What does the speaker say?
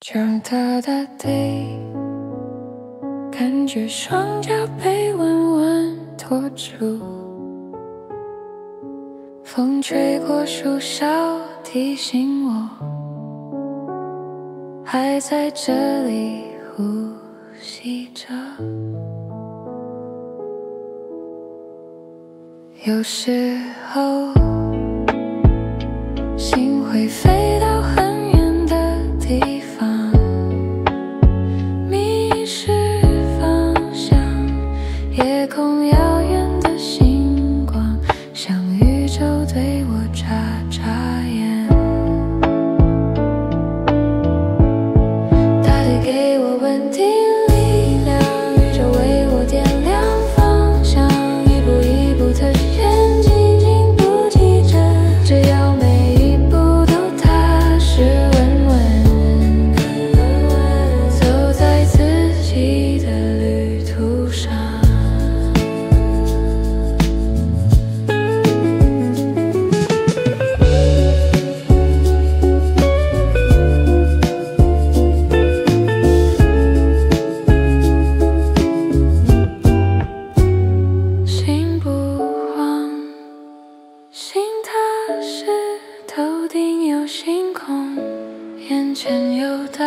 长大大地，感觉双脚被稳稳托住，风吹过树梢，提醒我还在这里呼吸着。有时候心会飞到很远的地方，迷失方向，夜空遥远的星光，像宇宙对我眨眨眼。大地给我稳定力量，宇宙为我点亮方向，一步一步的前进，经不急着，只要每一步都踏实稳稳，走在自己的旅途上。心不慌，心踏实，头顶有星空，眼前有道